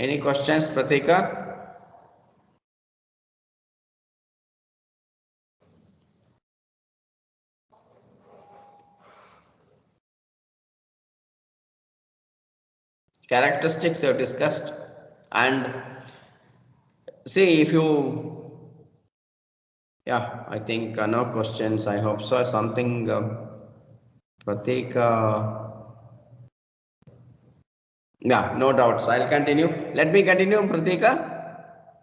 Any questions, Pratika? Characteristics we have discussed, and see if you, yeah, I think no questions. I hope so. Something, Pratika. Yeah, no doubts. I'll continue. Let me continue, Pratika.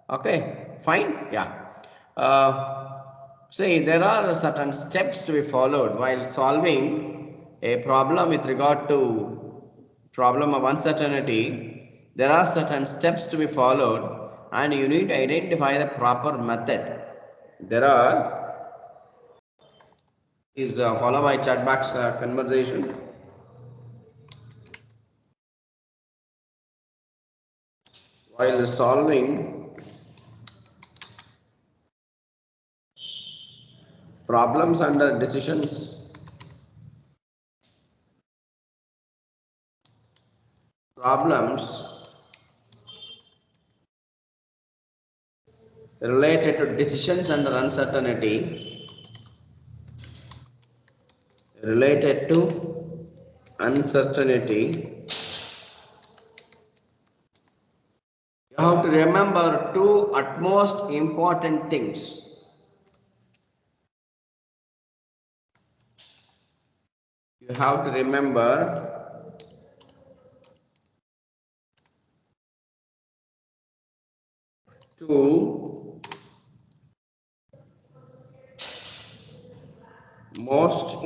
Okay, fine. Yeah. See, there are certain steps to be followed while solving a problem with regard to problem of uncertainty. There are certain steps to be followed, and you need to identify the proper method. There are is follow my chat box conversation. While solving problems under decisions, problems related to decisions under uncertainty, related to uncertainty, you have to remember two utmost important things. You have to remember two most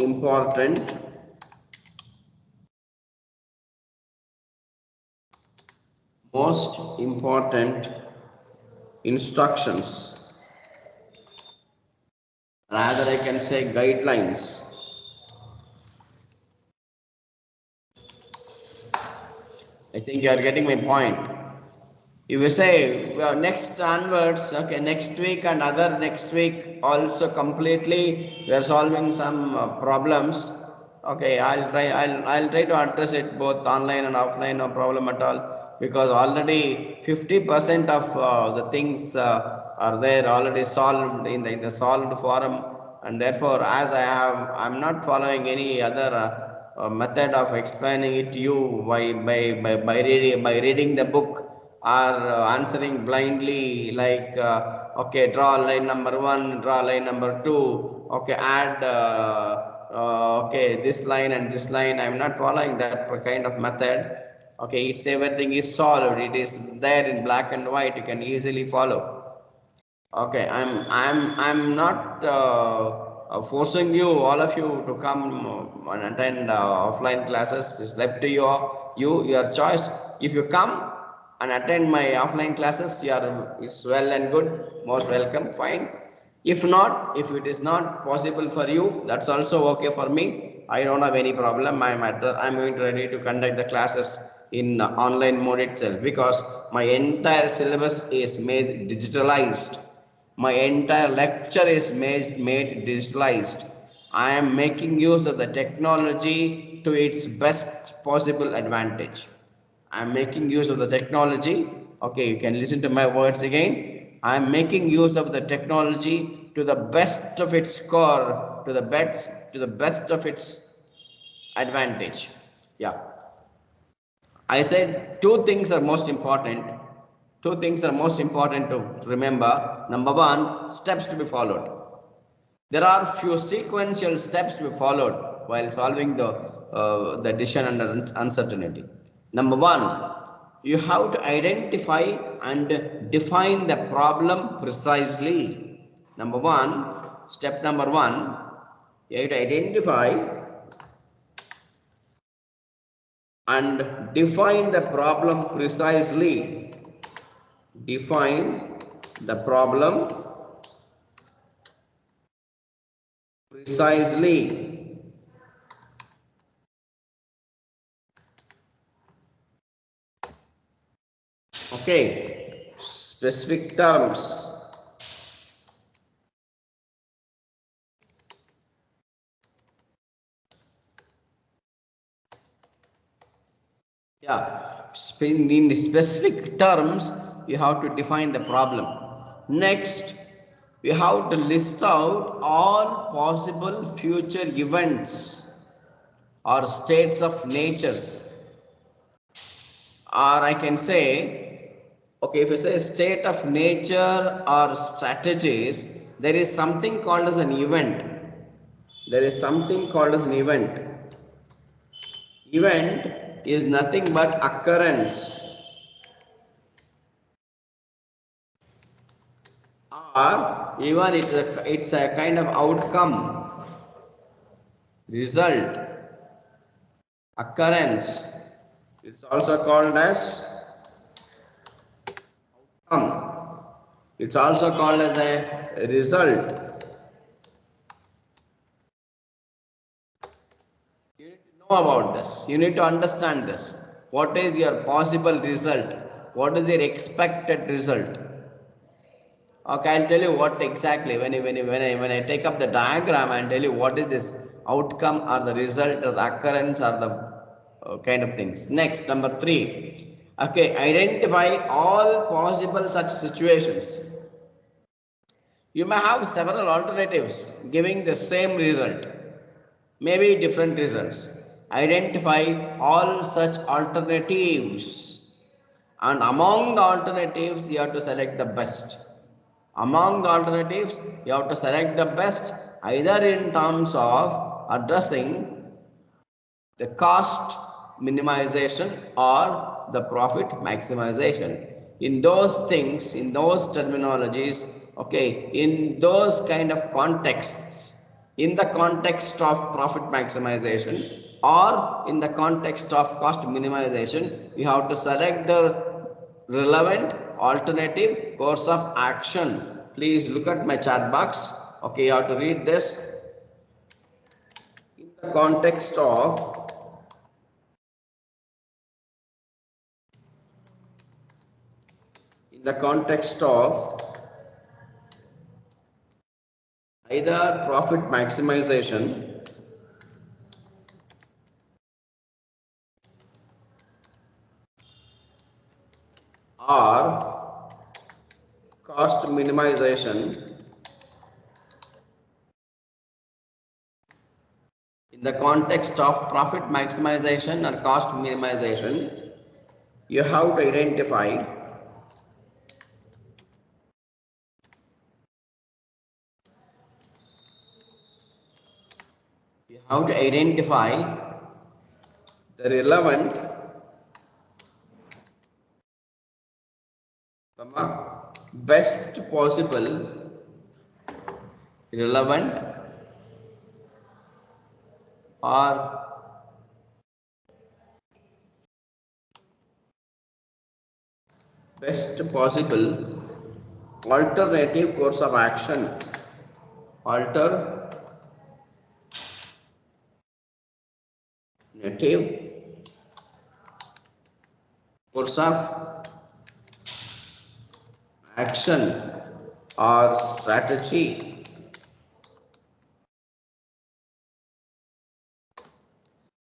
important instructions, rather I can say guidelines. I think you are getting my point. If you say well, next onwards, okay, next week and other next week also completely we are solving some problems. Okay, I'll try to address it both online and offline, no problem at all. Because already 50% of the things are there already solved in the solved forum, and therefore as I'm not following any other method of explaining it to you by reading the book or answering blindly like okay, draw line number 1, draw line number 2, okay, add okay, this line and this line. I'm not following that kind of method. Okay, it's everything is solved, it is there in black and white, you can easily follow. Okay, I'm not forcing you, all of you, to come and attend offline classes. It's left to your choice. If you come and attend my offline classes, it's well and good, most welcome, fine. If not, if it is not possible for you, that's also okay for me. I don't have any problem. I'm going to ready to conduct the classes in online mode itself, because my entire syllabus is made digitalized. My entire lecture is made digitalized. I am making use of the technology to its best possible advantage. I am making use of the technology. Okay, you can listen to my words again. I am making use of the technology to the best of its core, to the best of its advantage. Yeah. I said two things are most important. Two things are most important to remember. Number one, steps to be followed. There are few sequential steps to be followed while solving the addition under uncertainty. Number one, you have to identify and define the problem precisely. Number one, step number one, you have to identify and define the problem precisely. Define the problem precisely. Okay, specific terms. Yeah, in specific terms, you have to define the problem. Next, we have to list out all possible future events or states of natures, or I can say, okay, if I say state of nature or strategies, there is something called as an event. There is something called as an event. Event is nothing but occurrence, or even it's a kind of outcome, result, occurrence. It's also called as outcome. It's also called as a result. You need to know about this. You need to understand this. What is your possible result? What is your expected result? Okay, I'll tell you what exactly. When I take up the diagram, I'll tell you what is this outcome or the result or the occurrence or the kind of things. Next, number 3. Okay, identify all possible such situations. You may have several alternatives giving the same result, maybe different results. Identify all such alternatives, and among the alternatives, you have to select the best. Among the alternatives, you have to select the best, either in terms of addressing the cost minimization or the profit maximization. In those things, in those terminologies, okay, in those kind of contexts, in the context of profit maximization or in the context of cost minimization, you have to select the relevant alternative course of action. Please look at my chat box. Okay, you have to read this. In the context of either profit maximization or cost minimization, in the context of profit maximization or cost minimization, you have to identify the relevant best possible relevant or best possible alternative course of action. Alternative course of action or strategy.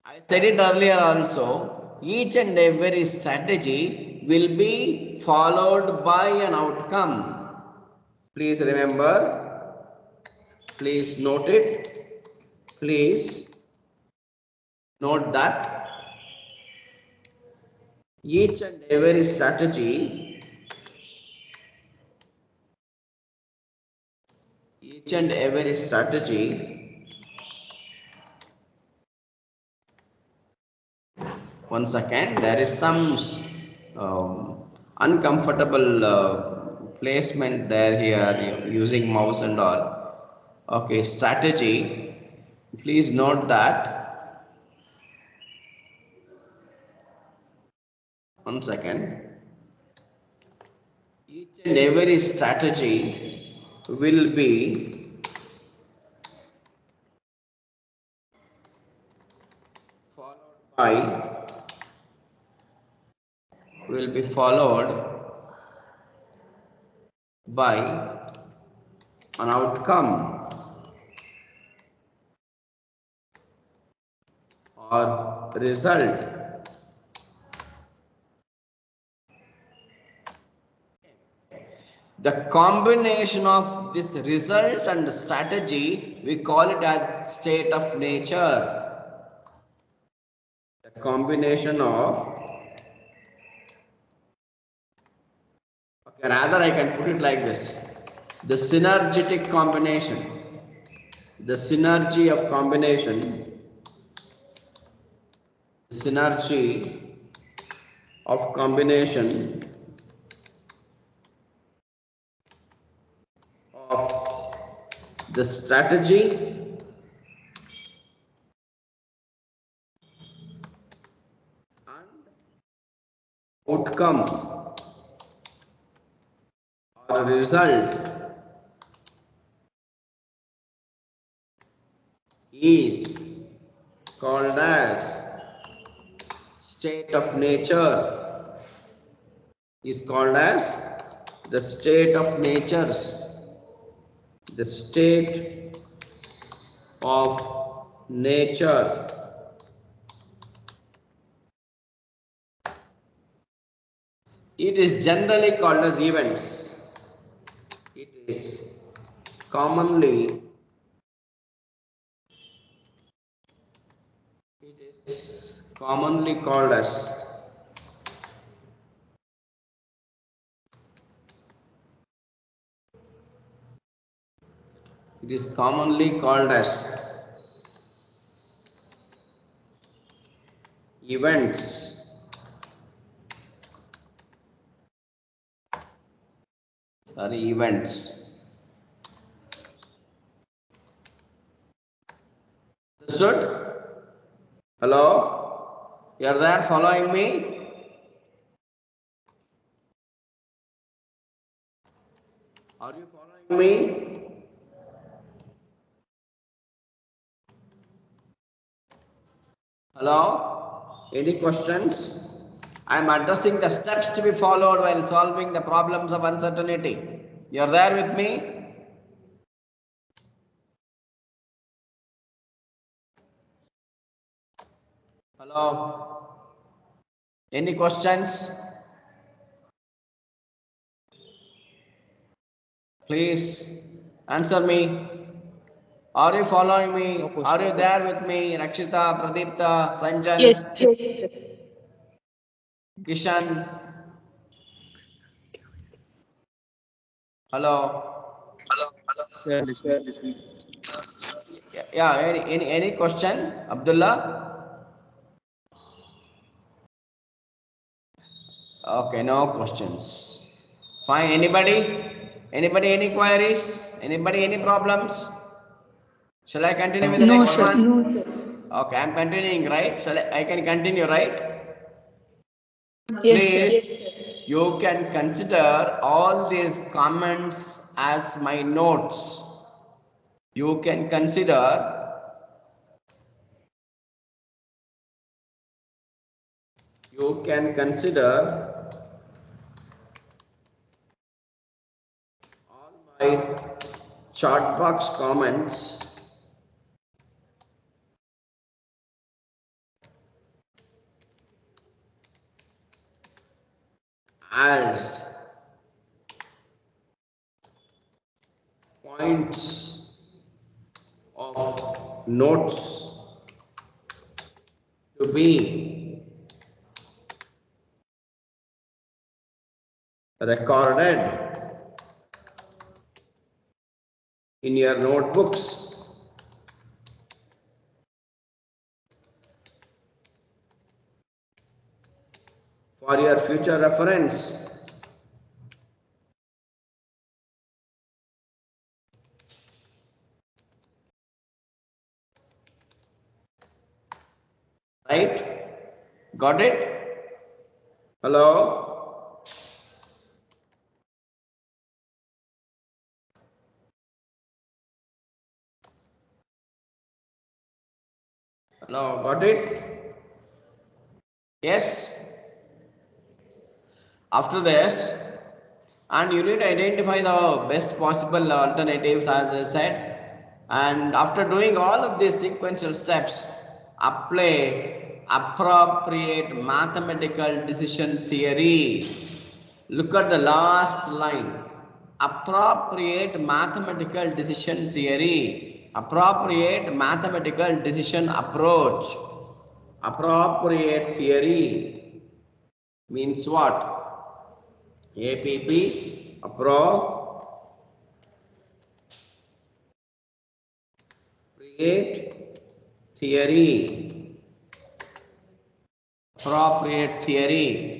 I said it earlier also, each and every strategy will be followed by an outcome. Please remember, please note it, please note that each and every strategy one second, there is some uncomfortable placement there here using mouse and all. Okay, strategy, please note that. One second. Each and every strategy will be followed by an outcome or result. The combination of this result and strategy, we call it as state of nature. The combination of, okay, rather I can put it like this, the synergetic combination, the synergy of combination, the synergy of combination of the strategy and outcome or result is called as state of nature, is called as the state of natures, the state of nature. It is generally called as events. It is commonly called as events. Events. Understood? Hello? You are there following me? Are you following me? Hello? Any questions? I am addressing the steps to be followed while solving the problems of uncertainty. You are there with me? Hello? Any questions? Please answer me. Are you following me? No, are you there with me? Rakshita, Pradipta, Sanjan? Yes, yes. Kishan? Hello? Sir, listen. Yeah, any question? Abdullah? Okay, no questions. Fine. Anybody? Anybody any queries? Anybody any problems? Shall I continue with the No, next sir. one? No, sir. Okay, I'm continuing, right? Shall I can continue, right? Yes, sir. Please, you can consider all these comments as my notes. You can consider all my chat box comments as points of notes to be recorded in your notebooks. For your future reference. Right? Got it? Hello? Hello, got it? Yes? After this, and you need to identify the best possible alternatives as I said, and after doing all of these sequential steps, apply appropriate mathematical decision theory. Look at the last line. appropriate mathematical decision theory, appropriate mathematical decision approach. Appropriate theory means what? APP, appropriate theory, appropriate theory.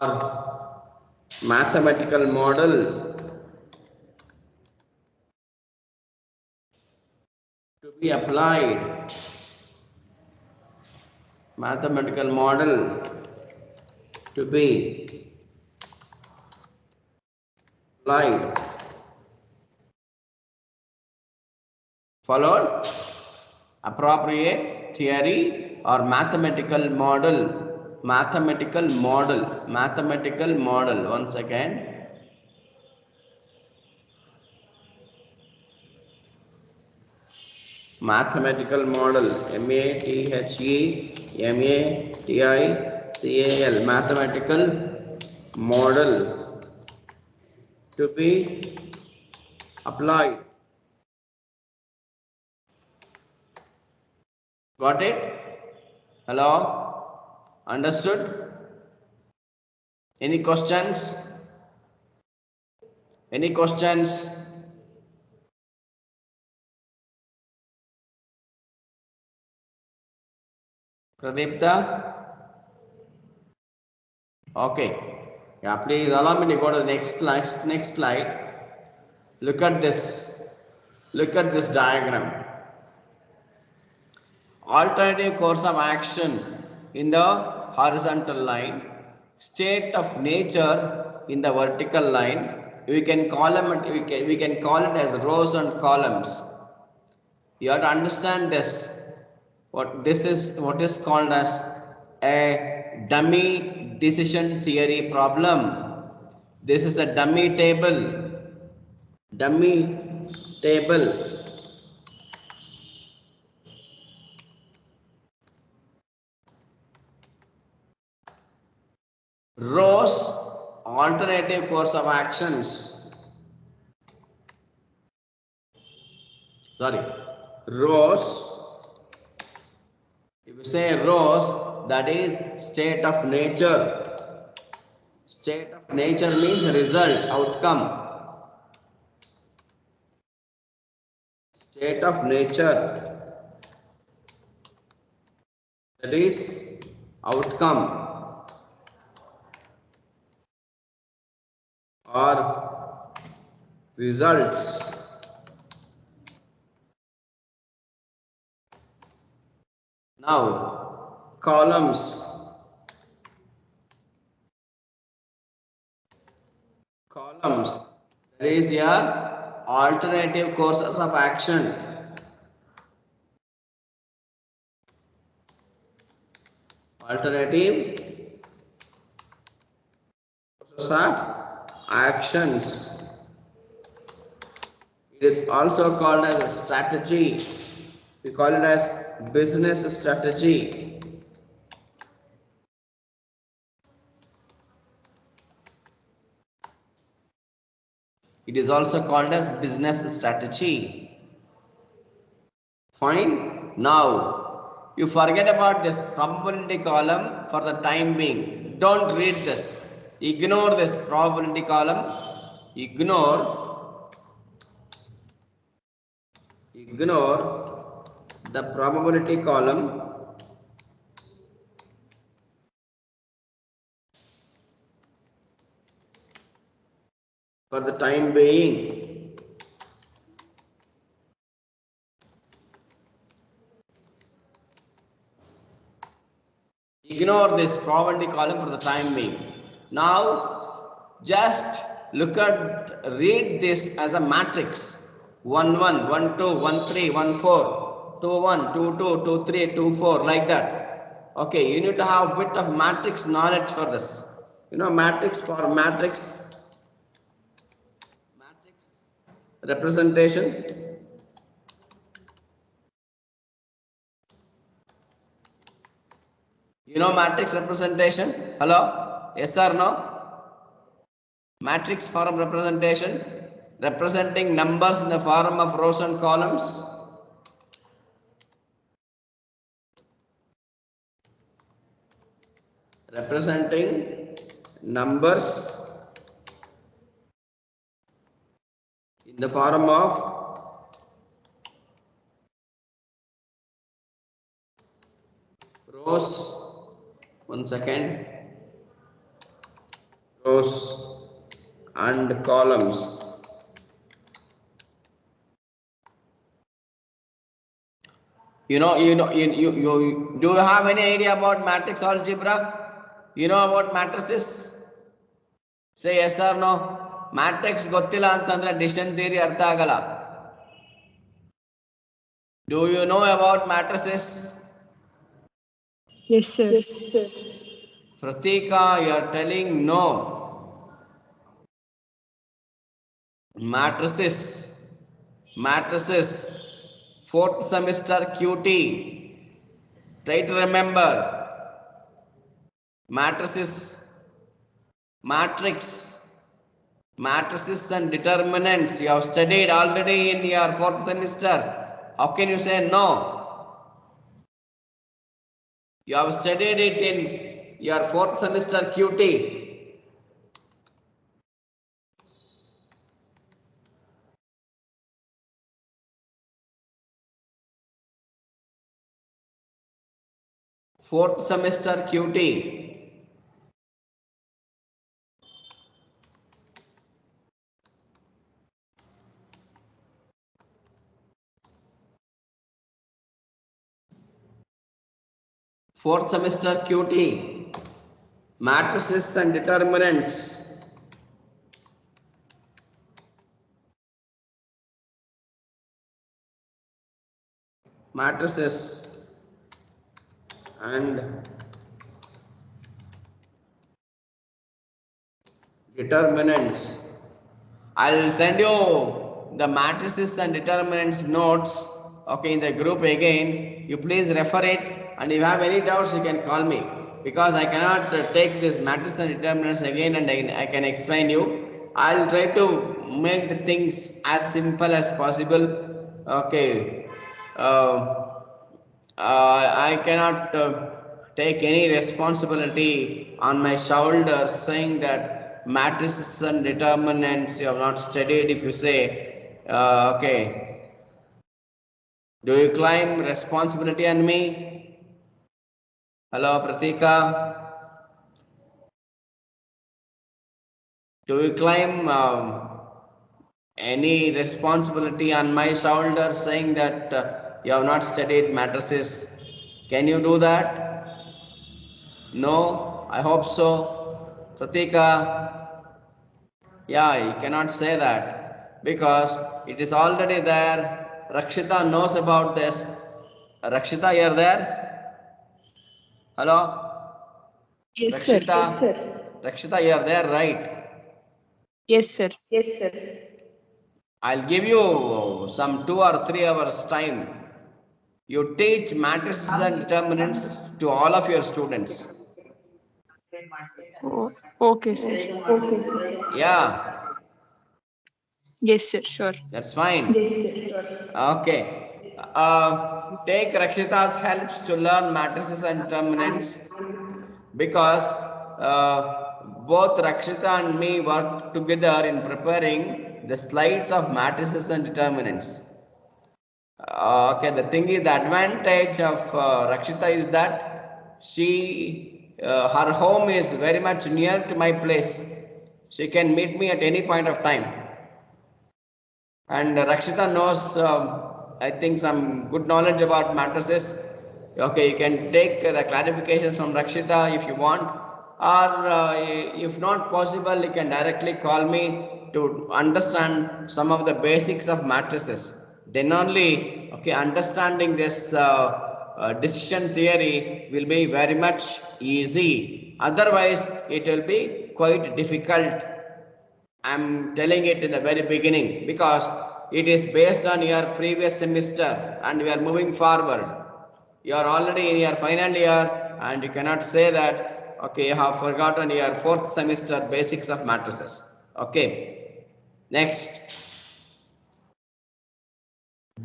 Or mathematical model to be applied, mathematical model to be applied. Followed? Appropriate theory or mathematical model, mathematical model, mathematical model. Once again, mathematical model, MATHEMATICAL, mathematical model to be applied. Got it? Hello? Understood? Any questions? Any questions? Pradipta? Okay. Yeah, please allow me to go to the next slide. Look at this. Look at this diagram. Alternative course of action in the horizontal line, state of nature in the vertical line. We can call it as rows and columns. You have to understand this. What is called as a dummy decision theory problem. This is a dummy table. Dummy table. Rows, alternative course of actions. Sorry, rows. If you say rows, that is state of nature. State of nature means result, outcome. State of nature, that is outcome or results. Now, columns. Columns, that is your alternative courses of action. Alternative courses of actions. It is also called as a strategy. We call it as business strategy. It is also called as business strategy. Fine. Now, you forget about this probability column for the time being. Don't read this. Ignore this probability column. Ignore the probability column. For the time being. Ignore this probability column for the time being. Now, just read this as a matrix. 1 1, 1 2, 1 3, 1 4, 2 1, 2 2, 2 3, 2 4, like that. Okay, you need to have a bit of matrix knowledge for this. You know, matrix representation. You know matrix representation? Hello? Yes or no? Matrix form representation, representing numbers in the form of rows and columns. Representing numbers in the form of rows. 1 second. Rows and columns. You do you have any idea about matrix algebra? You know about matrices? Say yes or no. Matrix gottilla antandre addition theory artha agala. Do you know about matrices? Yes, sir. Yes, sir. Pratika, you are telling no. Matrices. Matrices. 4th semester QT. Try to remember. Matrices. Matrix. Matrices and determinants. You have studied already in your 4th semester. How can you say no? You have studied it in your 4th semester QT. Fourth semester QT. Fourth semester QT. Matrices and determinants. Matrices and determinants. I'll send you the matrices and determinants notes, okay, in the group again. You please refer it, and if you have any doubts you can call me, because I cannot take this matrices and determinants again and I can explain you. I'll try to make the things as simple as possible. Okay. I cannot take any responsibility on my shoulders saying that matrices and determinants you have not studied. If you say, okay, do you claim responsibility on me? Hello, Pratika. Do you claim any responsibility on my shoulders saying that you have not studied matrices? Can you do that? No, I hope so. Pratika, yeah, you cannot say that because it is already there. Rakshita knows about this. Rakshita, you are there? Hello? Yes, sir. Rakshita? Yes, sir. Rakshita, you are there, right? Yes, sir. Yes, sir. I'll give you some 2 or 3 hours time. You teach matrices and determinants to all of your students. Oh, okay, sir. Okay, sir. Yeah, Yes, sir. Sure. that's fine. Yes, sir. Okay. Take Rakshita's helps to learn matrices and determinants, because both Rakshita and me worked together in preparing the slides of matrices and determinants. Okay, the thing is, the advantage of Rakshita is that her home is very much near to my place. She can meet me at any point of time. And Rakshita knows, I think, some good knowledge about matrices. Okay, you can take the clarifications from Rakshita if you want, or if not possible, you can directly call me to understand some of the basics of matrices. Then only, okay, understanding this decision theory will be very much easy. Otherwise, it will be quite difficult. I'm telling it in the very beginning because it is based on your previous semester and we are moving forward. You are already in your final year and you cannot say that, okay, you have forgotten your 4th semester basics of matrices. Okay, next,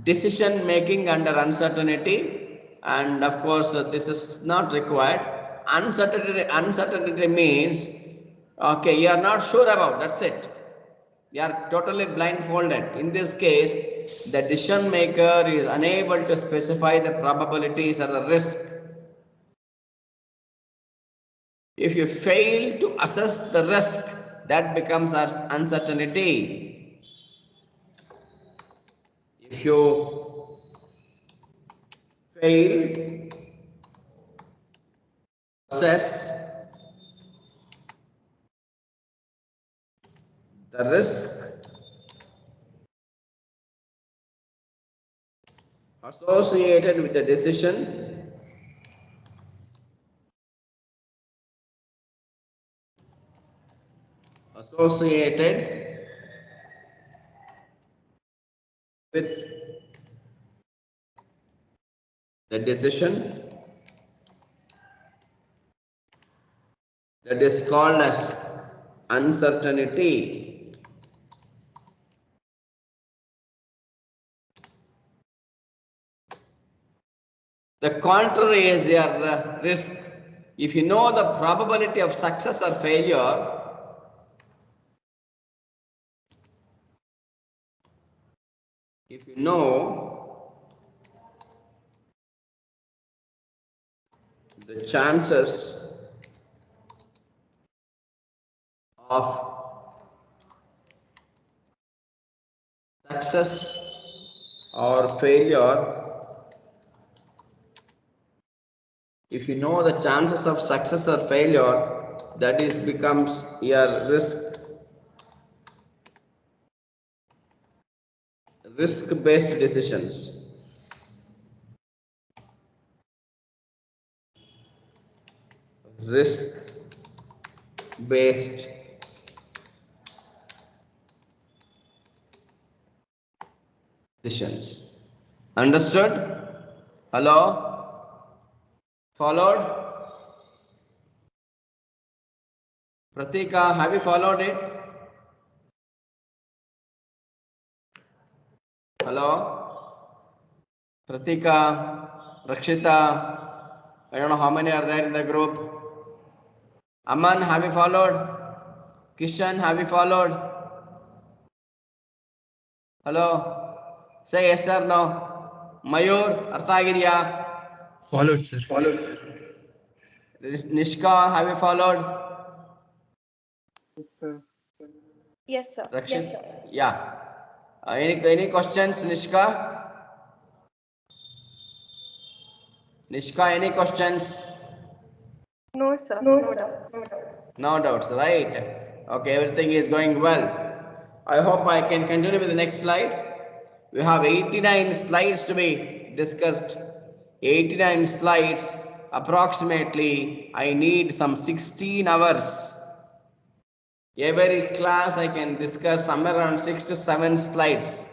decision making under uncertainty, and of course this is not required. Uncertainty means, okay, you are not sure about, that's it. You are totally blindfolded. In this case, the decision maker is unable to specify the probabilities or the risk. If you fail to assess the risk, that becomes uncertainty. If you fail to assess the risk associated with the decision, associated with the decision, that is called as uncertainty. The contrary is your risk. If you know the probability of success or failure, if you know the chances of success or failure, if you know the chances of success or failure, that is becomes your risk-based decisions. Risk-based decisions. Understood? Hello? Followed? Pratika, have you followed it? Hello? Pratika, Rakshita, I don't know how many are there in the group. Aman, have you followed? Kishan, have you followed? Hello? Say yes or no. Mayur, artha ಆಗಿದೆಯಾ? Followed, sir. Nishka, have you followed? Yes, sir. Rakshit? Yeah. Any questions, Nishka? Nishka, any questions? No, sir. No doubt. No doubts, right? Okay, everything is going well. I hope I can continue with the next slide. We have 89 slides to be discussed. 89 slides, approximately. I need some 16 hours. Every class I can discuss somewhere around 6 to 7 slides.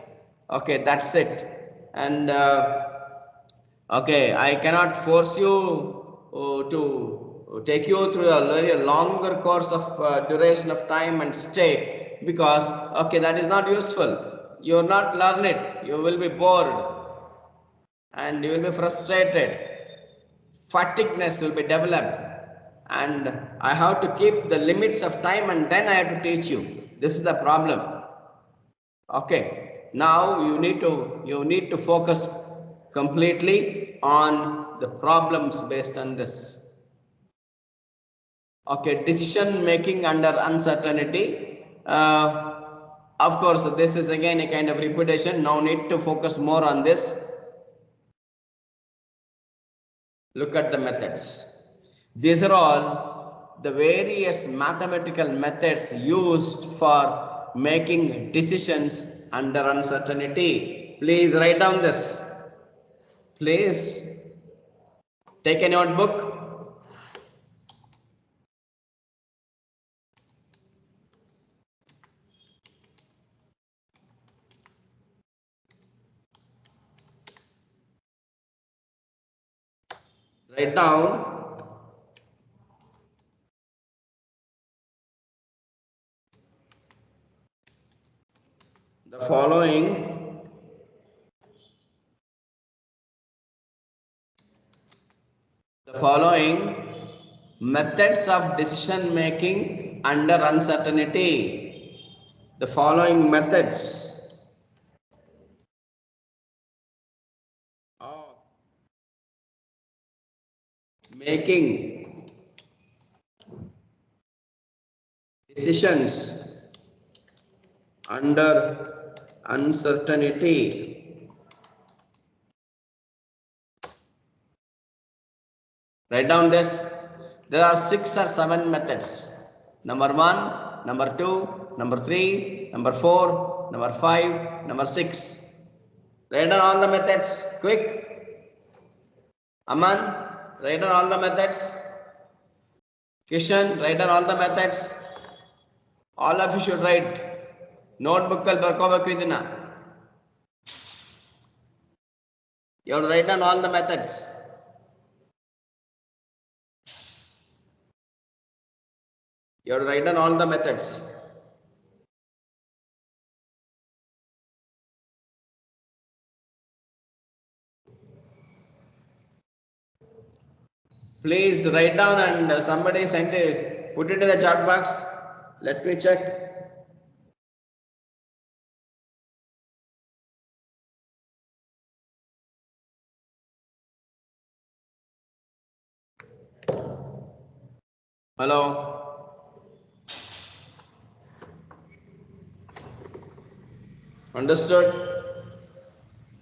Okay, that's it. And okay, I cannot force you to take you through a very longer course of duration of time and stay, because okay, that is not useful. You will not learn it. You will be bored and you will be frustrated. Fatigueness will be developed, and I have to keep the limits of time, and then I have to teach you. This is the problem. Okay, now you need to focus completely on the problems based on this. Okay, decision making under uncertainty. Of course, this is again a kind of repetition. Now need to focus more on this. Look at the methods. These are all the various mathematical methods used for making decisions under uncertainty. Please write down this. Please take a notebook. Write down the following methods of decision making under uncertainty. The following methods of making decisions under uncertainty. Write down this. There are 6 or 7 methods. Number 1, number 2, number 3, number 4, number 5, number 6. Write down all the methods. Quick. Aman, write down all the methods. Kishan, write down all the methods. All of you should write. Notebook al barkoಬೇಕು ಇದನ್ನ. You have to write down all the methods. You have to write down all the methods. Please write down and somebody send it, put it in the chat box. Let me check. Hello. Understood?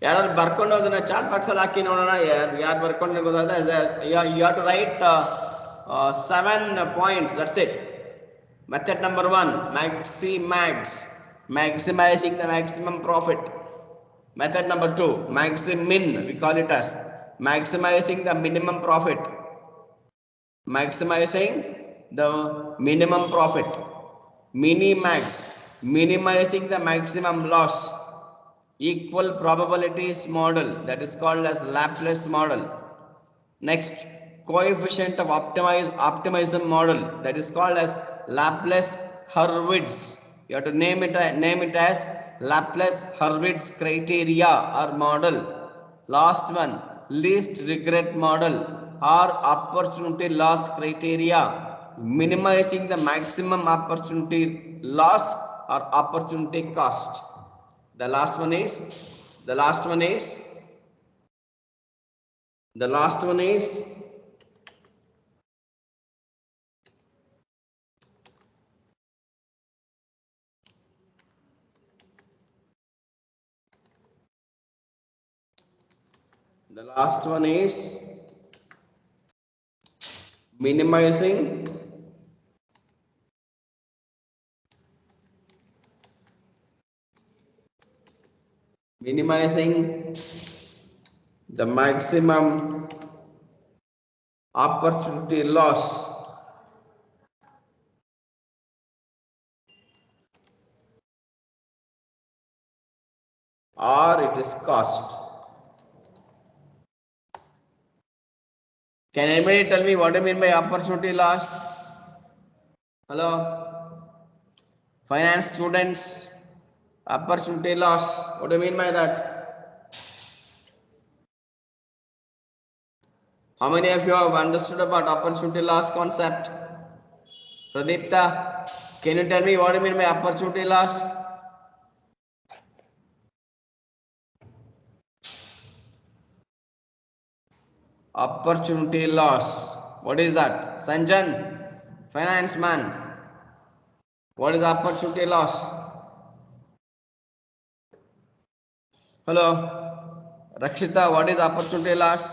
ಯಾರು ಬರ್ಕೊಂಡು ಅದನ್ನ chat box ಅಲ್ಲಿ ಹಾಕಿ ನೋಡೋಣ. ಯಾರು ಬರ್ಕೊಂಡು ಗೊತ್ತಾದ you have to write 7 points. That's it. Method number 1, maximax, maximizing the maximum profit. Method number 2, maximin, we call it as maximizing the minimum profit. Maximizing the minimum profit. Minimax, minimizing the maximum loss. Equal probabilities model, that is called as Laplace model. Next, coefficient of optimism model, that is called as Laplace-Hurwitz. You have to name it as Laplace-Hurwitz criteria or model. Last one, least regret model or opportunity loss criteria, minimizing the maximum opportunity loss or opportunity cost. The last one is minimizing the maximum opportunity loss or it is cost. Can anybody tell me what I mean by opportunity loss? Hello, finance students, opportunity loss, what do you mean by that? How many of you have understood about opportunity loss concept? Pradipta, can you tell me what do you mean by opportunity loss? Opportunity loss, what is that? Sanjan, finance man, what is opportunity loss? Hello, Rakshita, what is opportunity loss?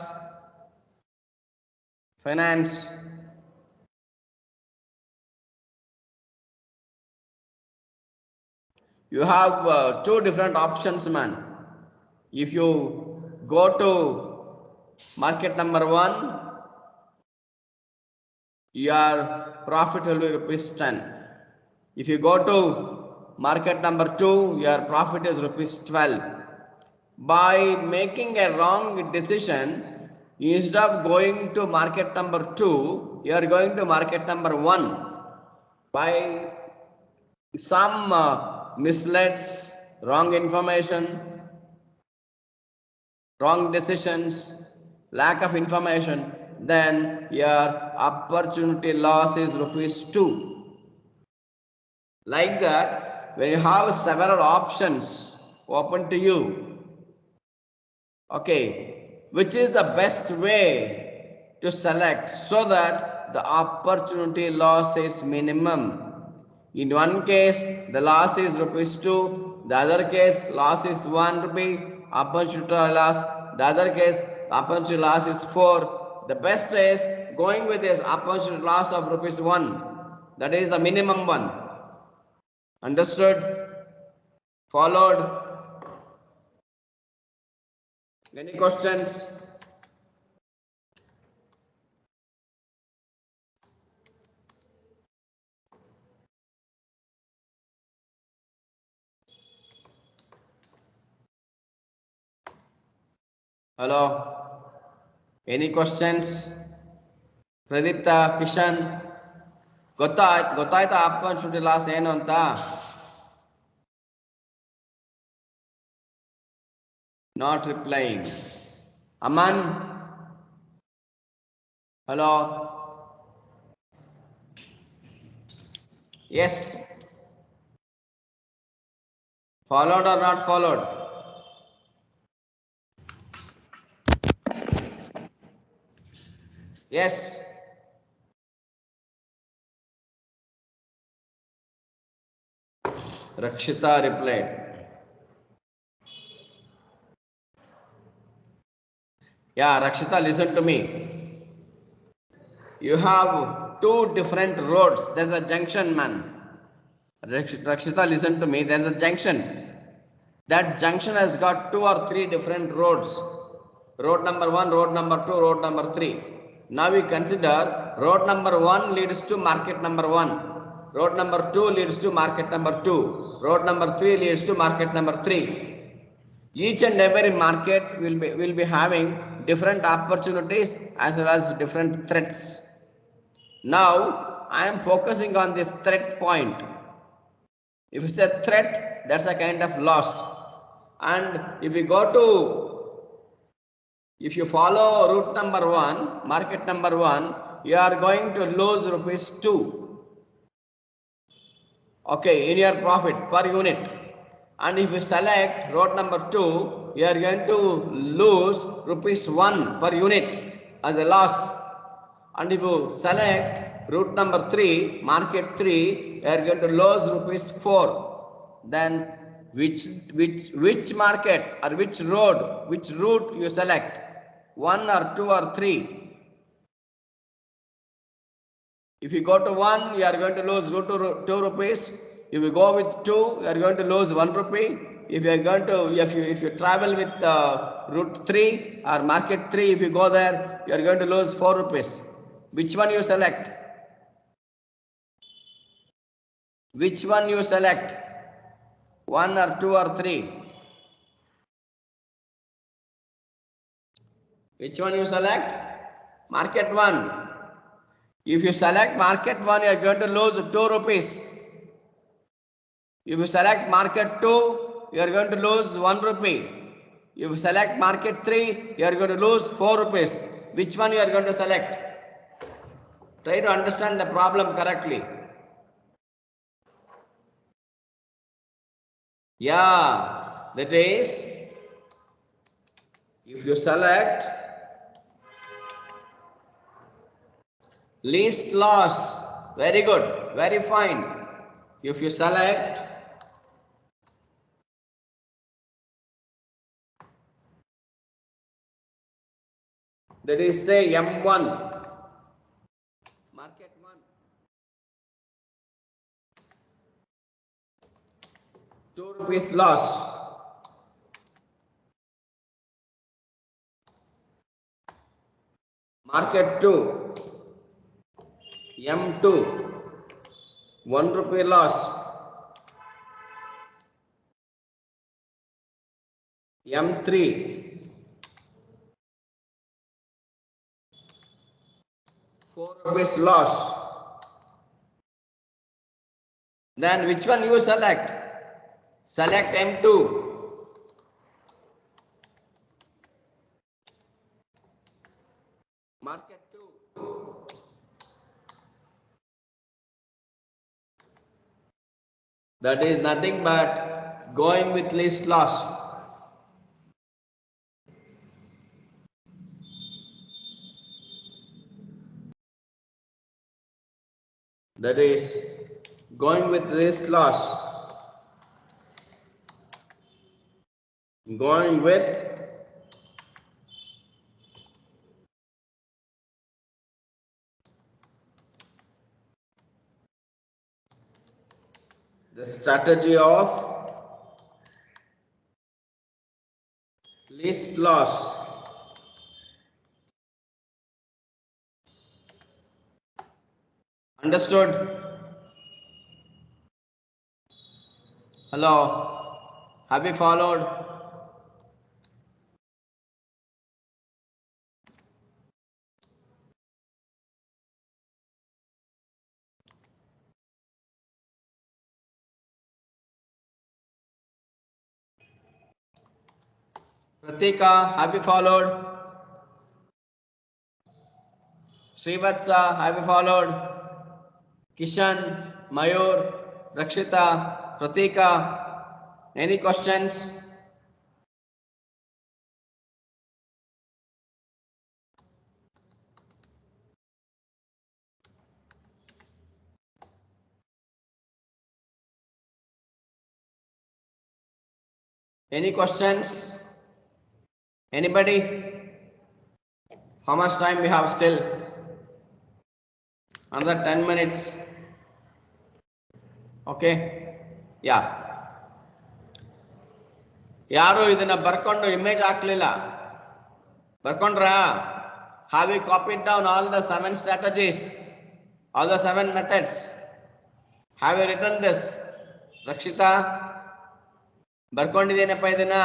Finance. You have 2 different options, man. If you go to market number 1, your profit will be ₹10. If you go to market number 2, your profit is ₹12. By making a wrong decision, instead of going to market number 2, you are going to market number 1. By some misleads, wrong information, wrong decisions, lack of information, then your opportunity loss is rupees 2. Like that, when you have several options open to you, okay, which is the best way to select so that the opportunity loss is minimum? In one case, the loss is rupees 2, the other case, loss is 1 rupee, opportunity loss, the other case, opportunity loss is 4. The best is going with this opportunity loss of rupees 1. That is the minimum one. Understood? Followed? Any questions? Hello? Any questions? Pradipta, Kishan? ಗೊತ್ತಾಯ್ತಾ opportunity loss ಏನು ಅಂತ? Not replying. Aman? Hello? Yes. Followed or not followed? Yes. Rakshita replied. Yeah, Rakshita, listen to me. You have two different roads. There's a junction, man. Rakshita, listen to me. There's a junction. That junction has got 2 or 3 different roads. Road number 1, road number 2, road number 3. Now we consider road number 1 leads to market number 1. Road number 2 leads to market number 2. Road number 3 leads to market number 3. Each and every market will be having different opportunities as well as different threats. Now I am focusing on this threat point. If it's a threat, that's a kind of loss. And if you follow route number 1, market number 1, you are going to lose rupees 2. Okay, in your profit per unit. And if you select road number 2, you are going to lose rupees 1 per unit as a loss. And if you select route number 3, market 3, you are going to lose rupees 4. Then which market or which route you select? 1 or 2 or 3? If you go to 1, you are going to lose 2 rupees. If you go with 2, you are going to lose 1 rupee. If you travel with route 3 or market 3, if you go there, you are going to lose 4 rupees. Which one you select? Which one you select? 1 or 2 or 3? Which one you select? Market 1. If you select market 1, you are going to lose 2 rupees. If you select market 2, you are going to lose 1 rupee. If you select market 3, you are going to lose 4 rupees. Which one you are going to select? Try to understand the problem correctly. Yeah, that is, if you select least loss, very good, very fine. If you select that is say M1, market 1, 2 rupees loss. Market 2, M2, 1 rupee loss. M3, 4 rupees loss. Then which one you select? Select M2. Market 2. That is nothing but going with least loss. That is going with least loss. Going with the strategy of least loss. Understood? Hello? Have you followed? Pratika, have you followed? Srivatsa, have you followed? Kishan, Mayur, Rakshita, Pratika, any questions? Any questions? Anybody? How much time we have still? Another 10 minutes. Okay? Yeah. ಯಾರು ಇದನ್ನ ಬರ್ಕೊಂಡು image ಹಾಕ್ಲಿಲ್ಲ ಬರ್ಕೊಂಡ್ರಾ have you copied down all the 7 strategies, all the 7 methods? Have you written this? Rakshita ಬರ್ಕೊಂಡಿದ್ದೇನಪ್ಪ ಇದನ್ನ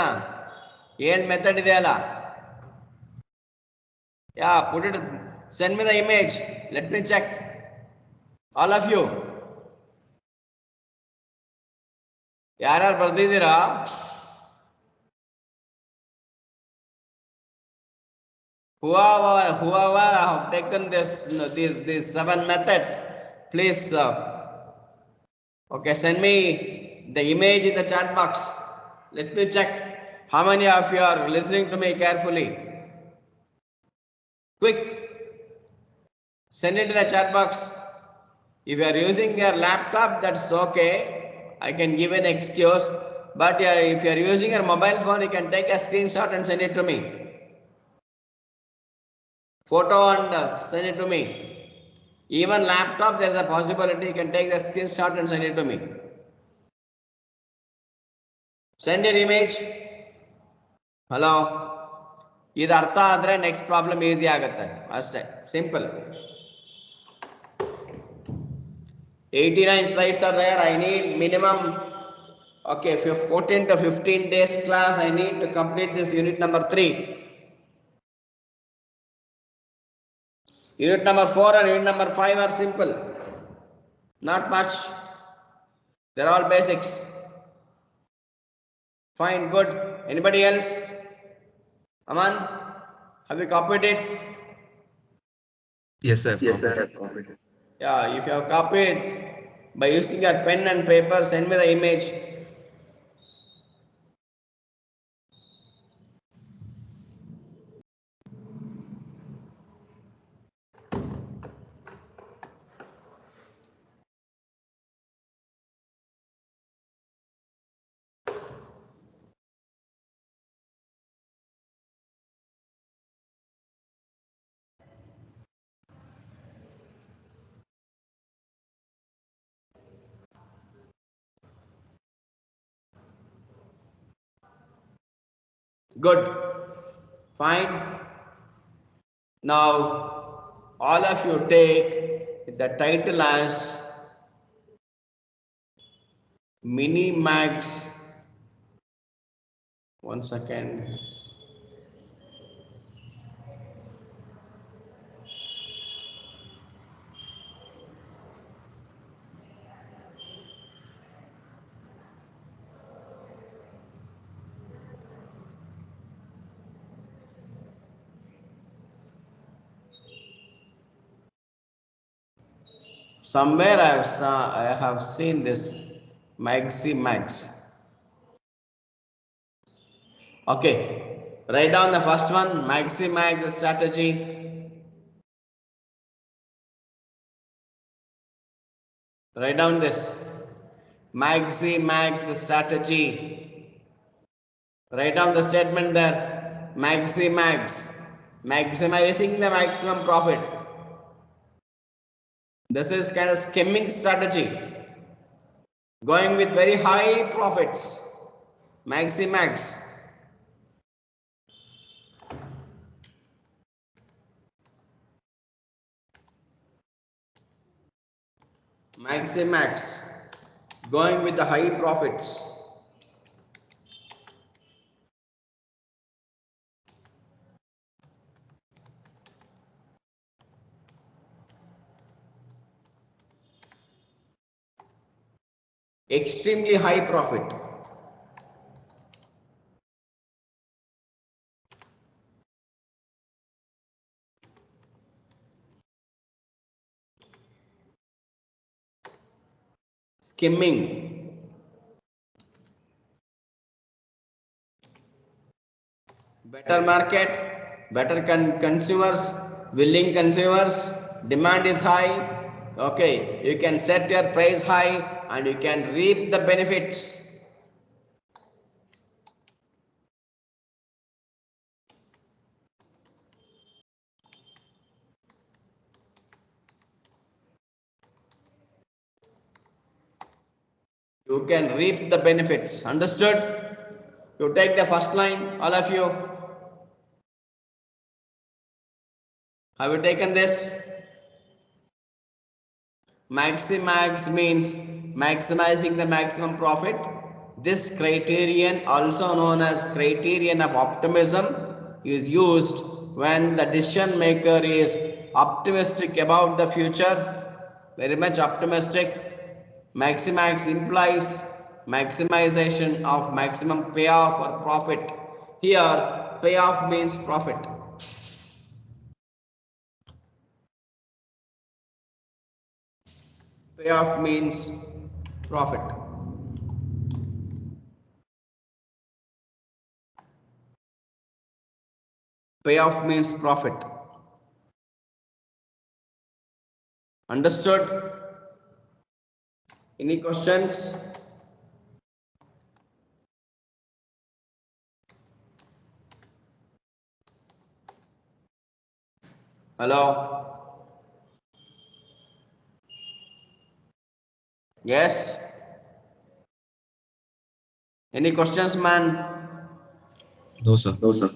7 method ಇದೆಯಲ್ಲ yeah, put it, send me the image, let me check. All of you ಯಾರ್ಯಾರು ಬರ್ದಿದ್ದೀರಾ? Whoever have taken these 7 methods, please okay, send me the image in the chat box. Let me check how many of you are listening to me carefully. Quick, send it to the chat box. If you are using your laptop, that's okay, I can give an excuse, but if you are using your mobile phone, you can take a screenshot and send it to me. Photo and send it to me. Even laptop, there's a possibility you can take the screenshot and send it to me. Send your image. Hello? ಇದು ಅರ್ಥ ಆದ್ರೆ next problem easy ಆಗುತ್ತೆ ಅಷ್ಟೇ, simple. 89 slides are there. I need minimum, okay, 14 to 15 days class. I need to complete this unit number 3. Unit number 4 and unit number 5 are simple. Not much. They're all basics. Fine, good. Anybody else? Aman, have you copied it? Yes, sir. Yes, sir. I've copied it. Yeah, if you have copied, by using your pen and paper, send me the image. Good. Fine. Now, all of you take the title as Minimax. One second. Somewhere I have seen this Maximax. Okay, write down the first one, Maximax strategy. Write down this Maximax strategy. Write down the statement there. Maximax, maximizing the maximum profit. This is kind of skimming strategy, going with very high profits. Maximax. Maximax, going with the high profits. Extremely high profit. Skimming. Better market, better consumers, willing consumers, demand is high. Okay, you can set your price high and you can reap the benefits. You can reap the benefits. Understood? You take the first line, all of you. Have you taken this? Maximax means maximizing the maximum profit. This criterion, also known as criterion of optimism, is used when the decision maker is optimistic about the future, very much optimistic. Maximax implies maximization of maximum payoff or profit. Here, payoff means profit. Payoff means profit. Payoff means profit. Understood? Any questions? Hello? Yes? Any questions, man? No, sir. No, sir.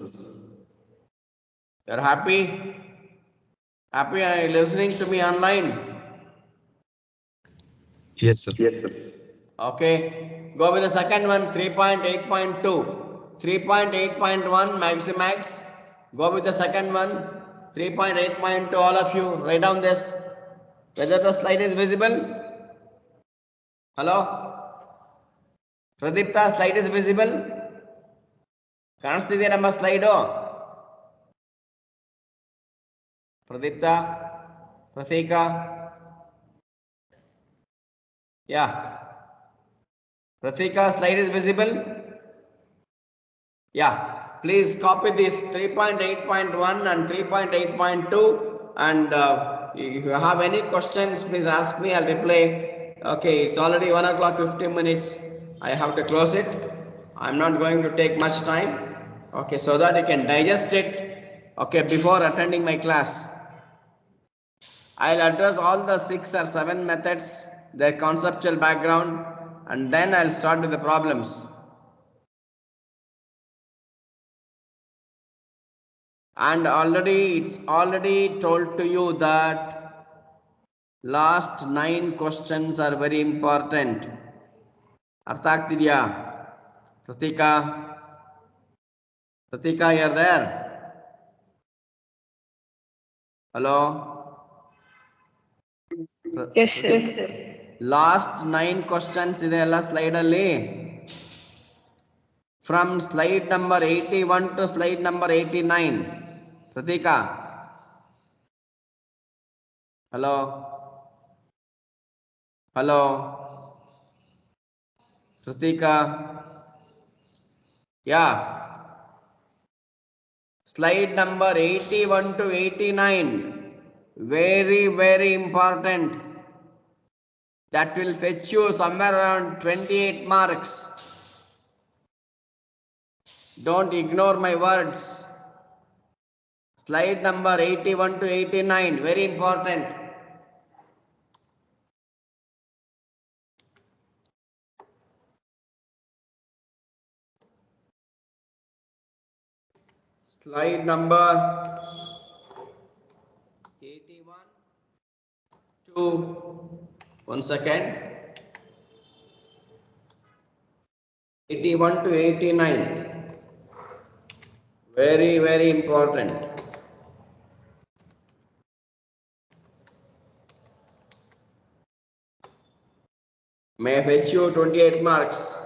You're happy? Happy are you listening to me online? Yes, sir. Yes, sir. Okay. Go with the second one, 3.8.2. 3.8.1 Maximax. Go with the second one, 3.8.2. All of you, write down this. Whether the slide is visible? Hello? Pradipta, slide is visible? ಕಾಣಿಸ್ತಿದೆ ನಮ್ಮ slide ಪ್ರದೀಪ್ತ ಪ್ರತೀಕ Yeah. Pratika, slide is visible? Yeah. Please copy this 3.8.1 and 3.8.2 and if you have any questions, please ask me, I'll reply. Okay, it's already 1 o'clock 15 minutes. I have to close it. I'm not going to take much time. Okay, so that you can digest it. Okay, before attending my class. I'll address all the 6 or 7 methods, their conceptual background, and then I'll start with the problems. And it's already told to you that last 9 questions are very important. ಅರ್ಥ ಆಗ್ತಿದ್ಯಾ ಪ್ರತೀಕಾ you're there? Hello? Yes, sir. Last 9 questions ಇದೆಲ್ಲ slide ಅಲ್ಲಿ from slide number 81 to slide number 89. Pratika. Hello. Hello? Pratika? Yeah. Slide number 81 to 89. Very, very important. That will fetch you somewhere around 28 marks. Don't ignore my words. Slide number 81 to 89. Very important. Slide number 81 to 1 second. 81 to 89. Very, very important. May fetch you 28 marks.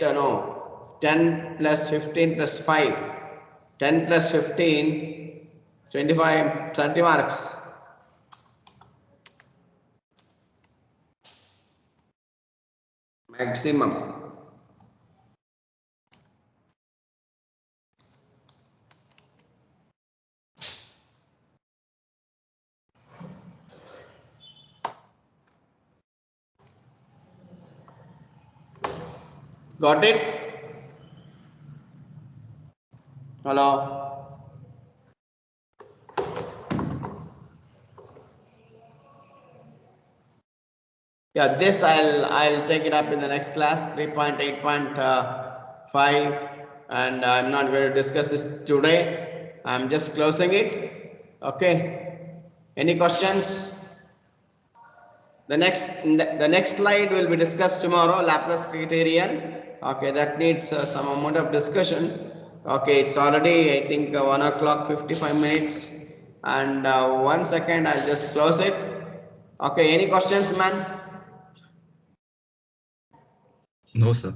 No, 10 plus 15 plus 5. 10 plus 15, 25, 30 marks. Maximum. Got it? Hello? Yeah, this I'll take it up in the next class, 3.8.5, and I'm not going to discuss this today. I'm just closing it. Okay. Any questions? The next slide will be discussed tomorrow, Laplace criterion. Okay, that needs some amount of discussion. Okay, it's already I think 1 o'clock 55 minutes, and 1 second I'll just close it. Okay, any questions, man? No, sir.